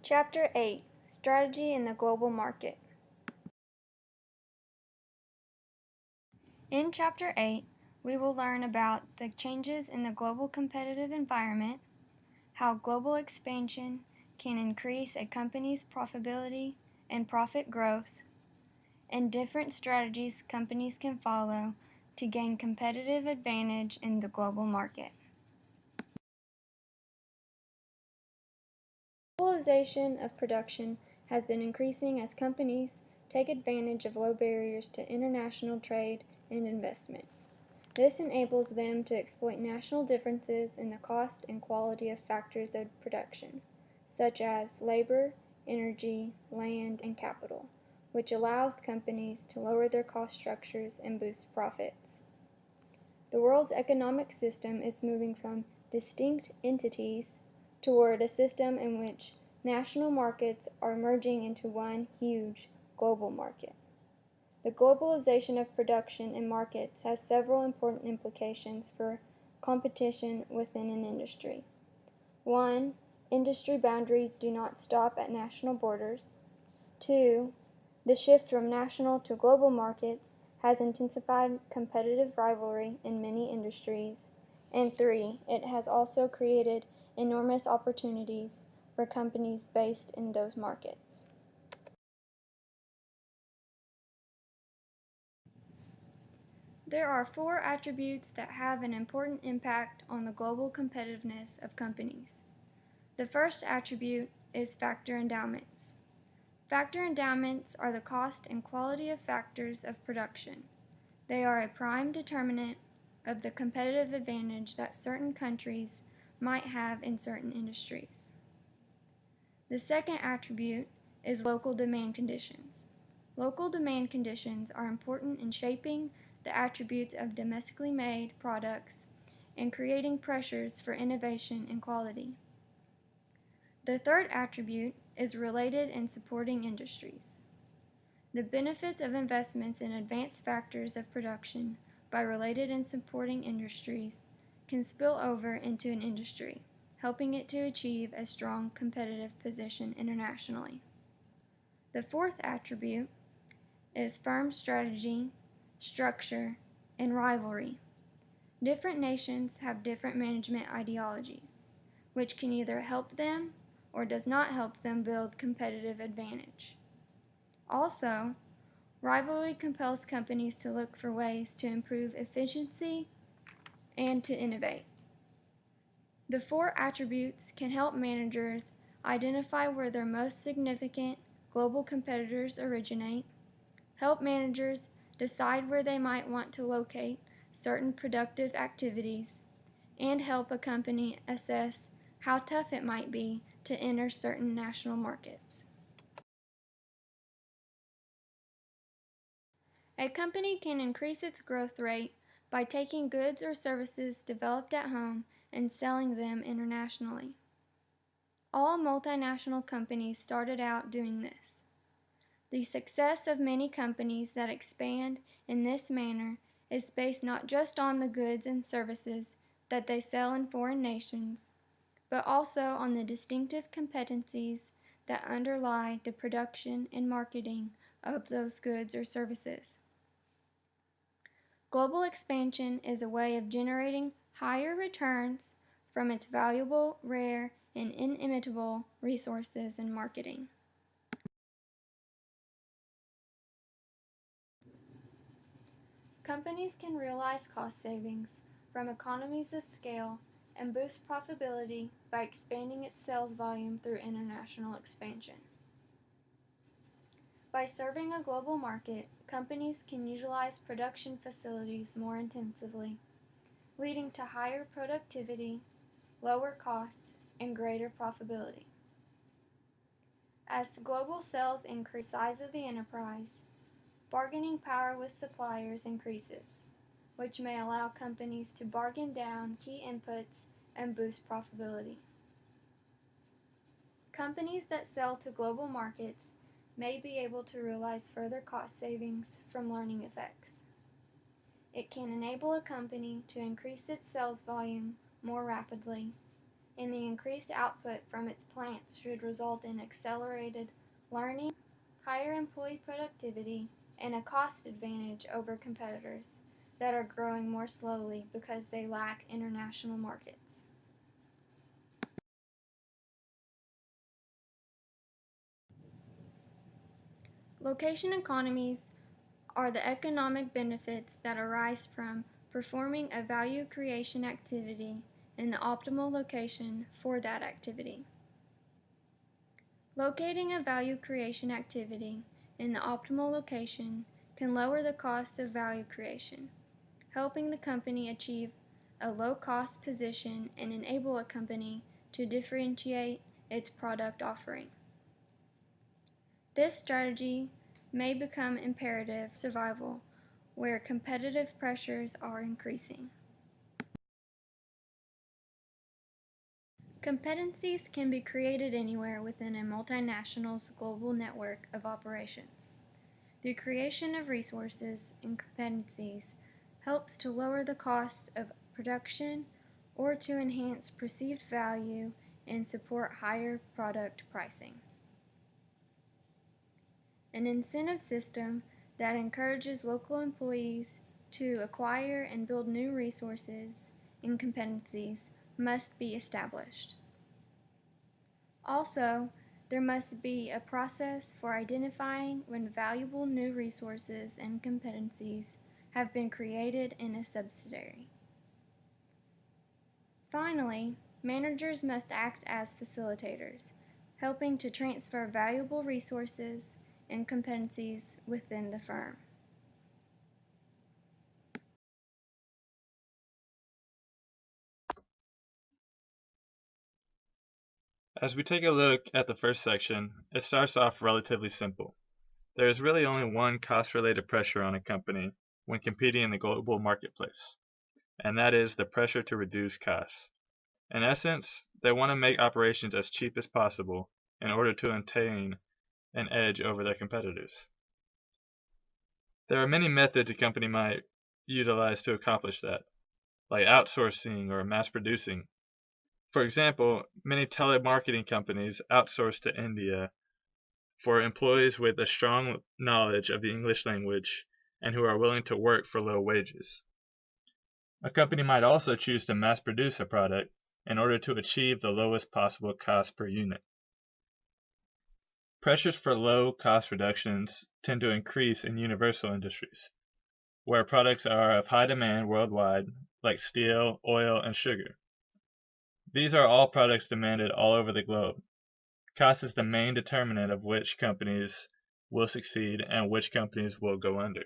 Chapter 8: Strategy in the Global Market. In Chapter 8, we will learn about the changes in the global competitive environment, how global expansion can increase a company's profitability and profit growth, and different strategies companies can follow to gain competitive advantage in the global market. Globalization of production has been increasing as companies take advantage of low barriers to international trade and investment. This enables them to exploit national differences in the cost and quality of factors of production, such as labor, energy, land, and capital, which allows companies to lower their cost structures and boost profits. The world's economic system is moving from distinct entities toward a system in which national markets are merging into one huge global market. The globalization of production and markets has several important implications for competition within an industry. 1. Industry boundaries do not stop at national borders. 2. The shift from national to global markets has intensified competitive rivalry in many industries. And 3. It has also created enormous opportunities for companies based in those markets. There are 4 attributes that have an important impact on the global competitiveness of companies. The first attribute is factor endowments. Factor endowments are the cost and quality of factors of production. They are a prime determinant of the competitive advantage that certain countries might have in certain industries. The second attribute is local demand conditions. Local demand conditions are important in shaping the attributes of domestically made products and creating pressures for innovation and quality. The third attribute is related and supporting industries. The benefits of investments in advanced factors of production by related and supporting industries can spill over into an industry, helping it to achieve a strong competitive position internationally. The fourth attribute is firm strategy, structure, and rivalry. Different nations have different management ideologies, which can either help them or does not help them build competitive advantage. Also, rivalry compels companies to look for ways to improve efficiency and to innovate. The 4 attributes can help managers identify where their most significant global competitors originate, help managers decide where they might want to locate certain productive activities, and help a company assess how tough it might be to enter certain national markets. A company can increase its growth rate by taking goods or services developed at home and selling them internationally. All multinational companies started out doing this. The success of many companies that expand in this manner is based not just on the goods and services that they sell in foreign nations, but also on the distinctive competencies that underlie the production and marketing of those goods or services. Global expansion is a way of generating higher returns from its valuable, rare, and inimitable resources and marketing. Companies can realize cost savings from economies of scale and boost profitability by expanding its sales volume through international expansion. By serving a global market, companies can utilize production facilities more intensively, leading to higher productivity, lower costs, and greater profitability. As global sales increase the size of the enterprise, bargaining power with suppliers increases, which may allow companies to bargain down key inputs and boost profitability. Companies that sell to global markets may be able to realize further cost savings from learning effects. It can enable a company to increase its sales volume more rapidly and the increased output from its plants should result in accelerated learning, higher employee productivity, and a cost advantage over competitors that are growing more slowly because they lack international markets. Location economies are the economic benefits that arise from performing a value creation activity in the optimal location for that activity. Locating a value creation activity in the optimal location can lower the cost of value creation, helping the company achieve a low-cost position and enable a company to differentiate its product offering. This strategy may become imperative survival where competitive pressures are increasing. Competencies can be created anywhere within a multinational's global network of operations. The creation of resources and competencies helps to lower the cost of production or to enhance perceived value and support higher product pricing. An incentive system that encourages local employees to acquire and build new resources and competencies must be established. Also, there must be a process for identifying when valuable new resources and competencies have been created in a subsidiary. Finally, managers must act as facilitators, helping to transfer valuable resources and competencies within the firm. As we take a look at the first section, it starts off relatively simple. There is really only one cost-related pressure on a company when competing in the global marketplace, and that is the pressure to reduce costs. In essence, they want to make operations as cheap as possible in order to attain an edge over their competitors. There are many methods a company might utilize to accomplish that, like outsourcing or mass producing. For example, many telemarketing companies outsource to India for employees with a strong knowledge of the English language and who are willing to work for low wages. A company might also choose to mass produce a product in order to achieve the lowest possible cost per unit. Pressures for low cost reductions tend to increase in universal industries, where products are of high demand worldwide, like steel, oil, and sugar. These are all products demanded all over the globe. Cost is the main determinant of which companies will succeed and which companies will go under.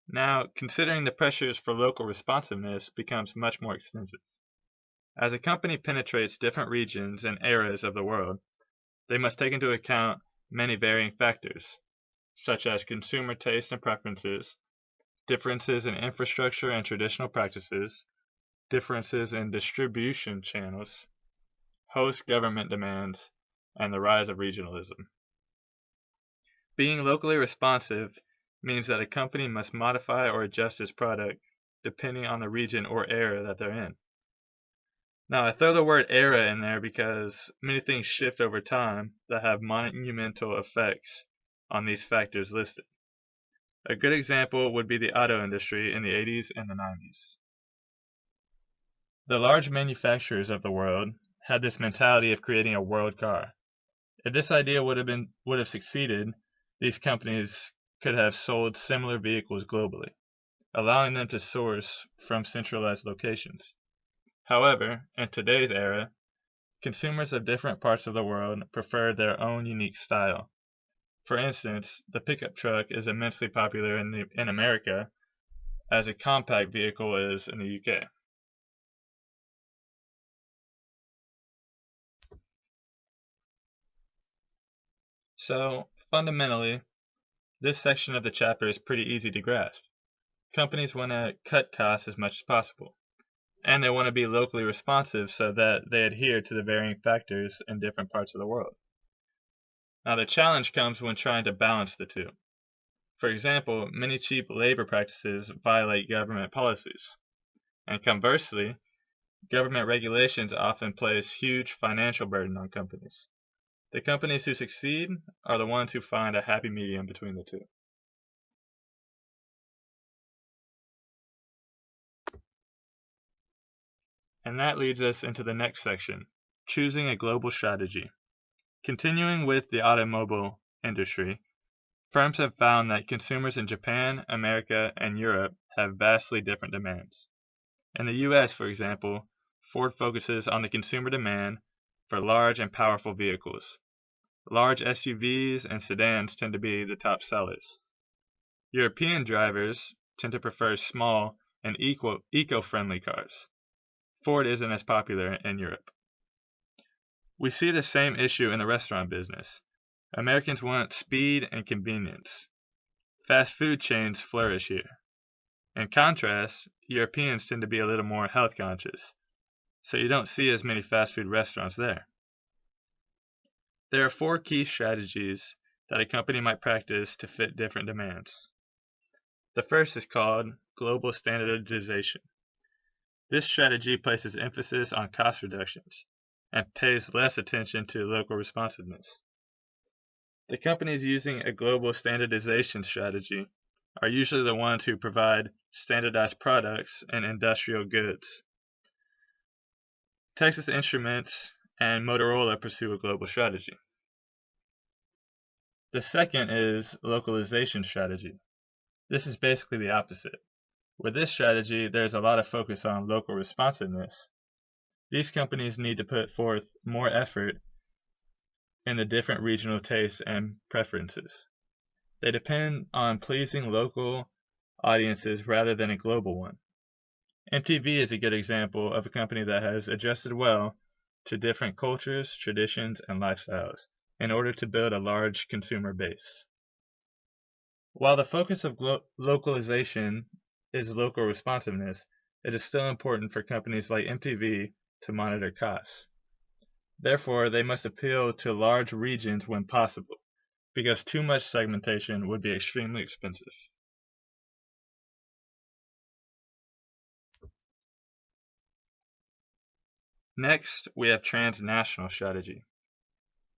Now, considering the pressures for local responsiveness becomes much more extensive. As a company penetrates different regions and eras of the world, they must take into account many varying factors, such as consumer tastes and preferences, differences in infrastructure and traditional practices, differences in distribution channels, host government demands, and the rise of regionalism. Being locally responsive means that a company must modify or adjust its product depending on the region or era that they're in. Now, I throw the word era in there because many things shift over time that have monumental effects on these factors listed. A good example would be the auto industry in the 80s and the 90s. The large manufacturers of the world had this mentality of creating a world car. If this idea would have succeeded, these companies could have sold similar vehicles globally, allowing them to source from centralized locations. However, in today's era, consumers of different parts of the world prefer their own unique style. For instance, the pickup truck is immensely popular in America, as a compact vehicle is in the UK. So, fundamentally, this section of the chapter is pretty easy to grasp. Companies want to cut costs as much as possible, and they want to be locally responsive so that they adhere to the varying factors in different parts of the world. Now, the challenge comes when trying to balance the two. For example, many cheap labor practices violate government policies. And conversely, government regulations often place huge financial burden on companies. The companies who succeed are the ones who find a happy medium between the two. And that leads us into the next section, choosing a global strategy. Continuing with the automobile industry, firms have found that consumers in Japan, America, and Europe have vastly different demands. In the US, for example, Ford focuses on the consumer demand for large and powerful vehicles. Large SUVs and sedans tend to be the top sellers. European drivers tend to prefer small and eco-friendly cars. Ford isn't as popular in Europe. We see the same issue in the restaurant business. Americans want speed and convenience. Fast food chains flourish here. In contrast, Europeans tend to be a little more health conscious, so you don't see as many fast food restaurants there. There are 4 key strategies that a company might practice to fit different demands. The first is called global standardization. This strategy places emphasis on cost reductions and pays less attention to local responsiveness. The companies using a global standardization strategy are usually the ones who provide standardized products and industrial goods. Texas Instruments and Motorola pursue a global strategy. The second is localization strategy. This is basically the opposite. With this strategy, there's a lot of focus on local responsiveness. These companies need to put forth more effort in the different regional tastes and preferences. They depend on pleasing local audiences rather than a global one. MTV is a good example of a company that has adjusted well to different cultures, traditions, and lifestyles in order to build a large consumer base. While the focus of localization is local responsiveness, it is still important for companies like MTV to monitor costs. Therefore, they must appeal to large regions when possible, because too much segmentation would be extremely expensive. Next, we have transnational strategy.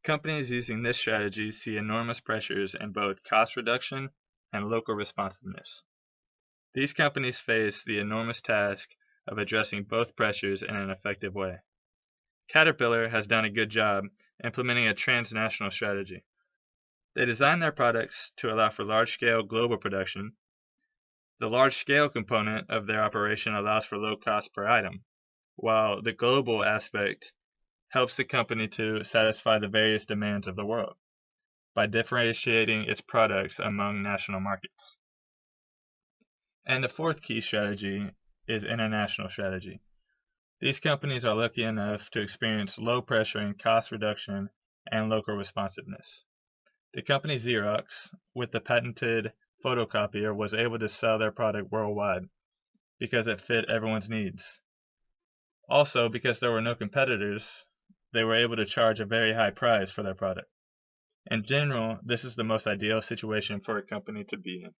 Companies using this strategy see enormous pressures in both cost reduction and local responsiveness. These companies face the enormous task of addressing both pressures in an effective way. Caterpillar has done a good job implementing a transnational strategy. They design their products to allow for large-scale global production. The large-scale component of their operation allows for low cost per item, while the global aspect helps the company to satisfy the various demands of the world by differentiating its products among national markets. And the fourth key strategy is international strategy. These companies are lucky enough to experience low pressure and cost reduction and local responsiveness. The company Xerox, with the patented photocopier, was able to sell their product worldwide because it fit everyone's needs. Also, because there were no competitors, they were able to charge a very high price for their product. In general, this is the most ideal situation for a company to be in.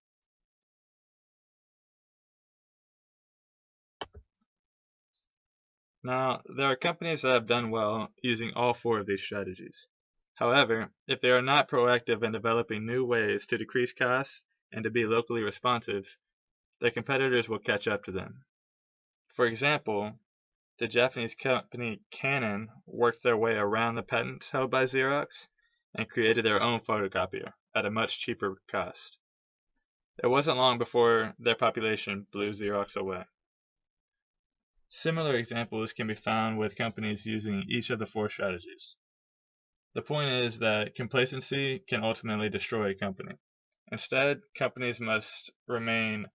Now, there are companies that have done well using all 4 of these strategies. However, if they are not proactive in developing new ways to decrease costs and to be locally responsive, their competitors will catch up to them. For example, the Japanese company Canon worked their way around the patents held by Xerox and created their own photocopier at a much cheaper cost. It wasn't long before their population blew Xerox away. Similar examples can be found with companies using each of the 4 strategies. The point is that complacency can ultimately destroy a company. Instead, companies must remain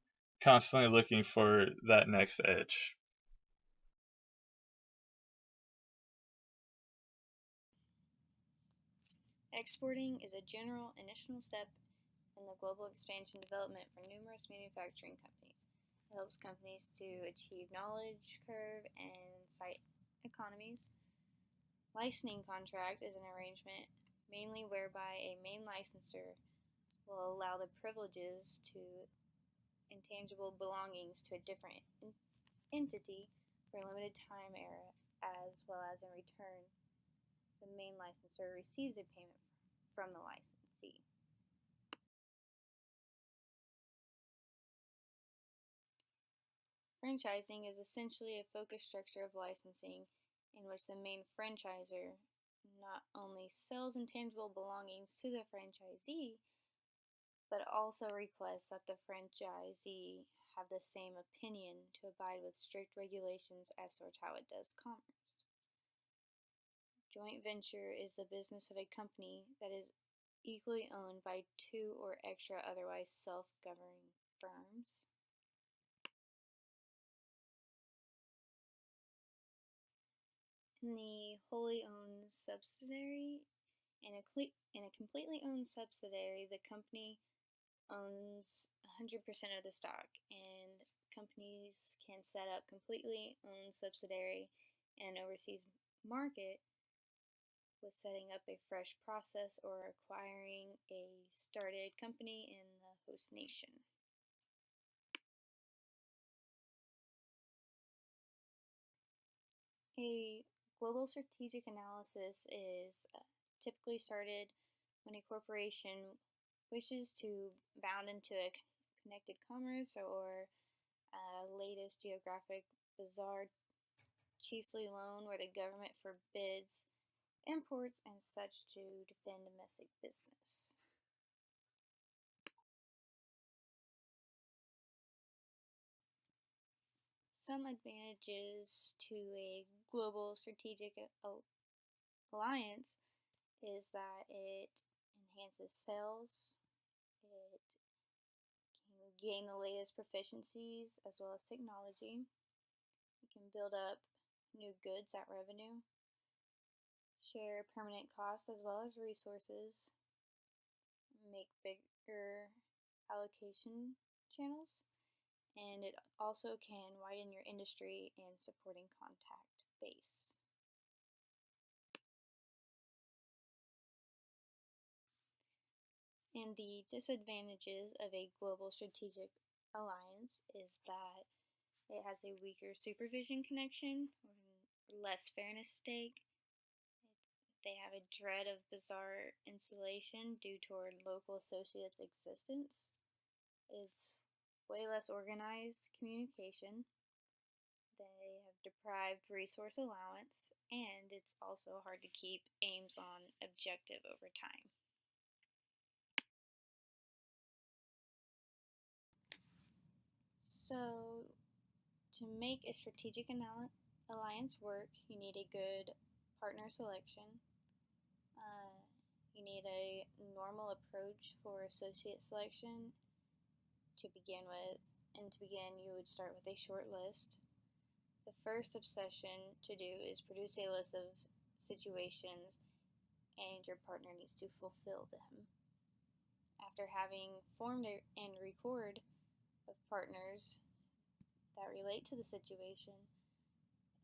constantly looking for that next edge. Exporting is a general initial step in the global expansion development for numerous manufacturing companies. It helps companies to achieve knowledge curve and site economies. Licensing contract is an arrangement mainly whereby a main licensor will allow the privileges to intangible belongings to a different entity for a limited time era, as well as in return, the main licensor receives a payment from the licensee. Franchising is essentially a focused structure of licensing in which the main franchisor not only sells intangible belongings to the franchisee, but also requests that the franchisee have the same opinion to abide with strict regulations as to how it does commerce. Joint venture is the business of a company that is equally owned by two or extra otherwise self-governing firms. In the wholly owned subsidiary, in a completely owned subsidiary, the company owns 100% of the stock, and companies can set up completely owned subsidiary in an overseas market with setting up a fresh process or acquiring a started company in the host nation. A global strategic analysis is typically started when a corporation wishes to bound into a connected commerce or latest geographic bazaar, chiefly loan where the government forbids imports and such to defend domestic business. Some advantages to a global strategic alliance is that it enhances sales, it can gain the latest proficiencies as well as technology, it can build up new goods at revenue, share permanent costs as well as resources, make bigger allocation channels, and it also can widen your industry and supporting contact base. And the disadvantages of a global strategic alliance is that it has a weaker supervision connection or less fairness stake. They have a dread of bizarre insulation due toward local associates' existence. It's way less organized communication. They have deprived resource allowance, and it's also hard to keep aims on objective over time. So, to make a strategic alliance work, you need a good partner selection. You need a normal approach for associate selection to begin with. And to begin, you would start with a short list. The first obsession to do is produce a list of situations, and your partner needs to fulfill them. After having formed and record of partners that relate to the situation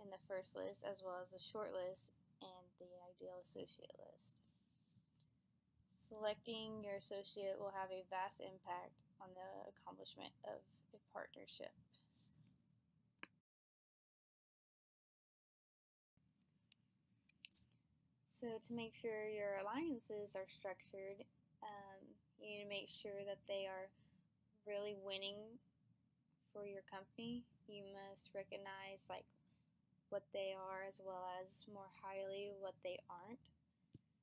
in the first list, as well as the short list and the ideal associate list. Selecting your associate will have a vast impact on the accomplishment of a partnership. So to make sure your alliances are structured, you need to make sure that they are really winning for your company. You must recognize what they are as well as more highly what they aren't.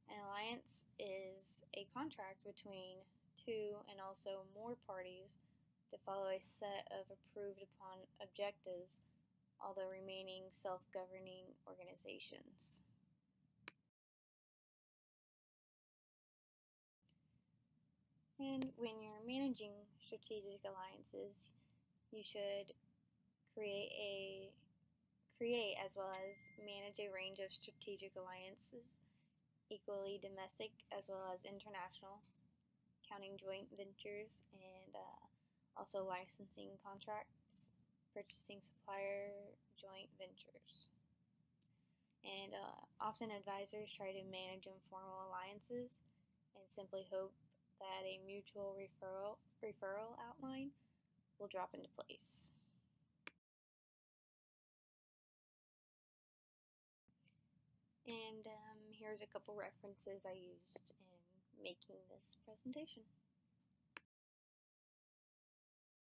An alliance is a contract between two and also more parties to follow a set of approved upon objectives, although remaining self-governing organizations. And when you're managing strategic alliances, you should create as well as manage a range of strategic alliances, equally domestic as well as international, counting joint ventures and also licensing contracts, purchasing supplier joint ventures. And often advisors try to manage informal alliances and simply hope that a mutual referral outline will drop into place. And here's a couple references I used in making this presentation.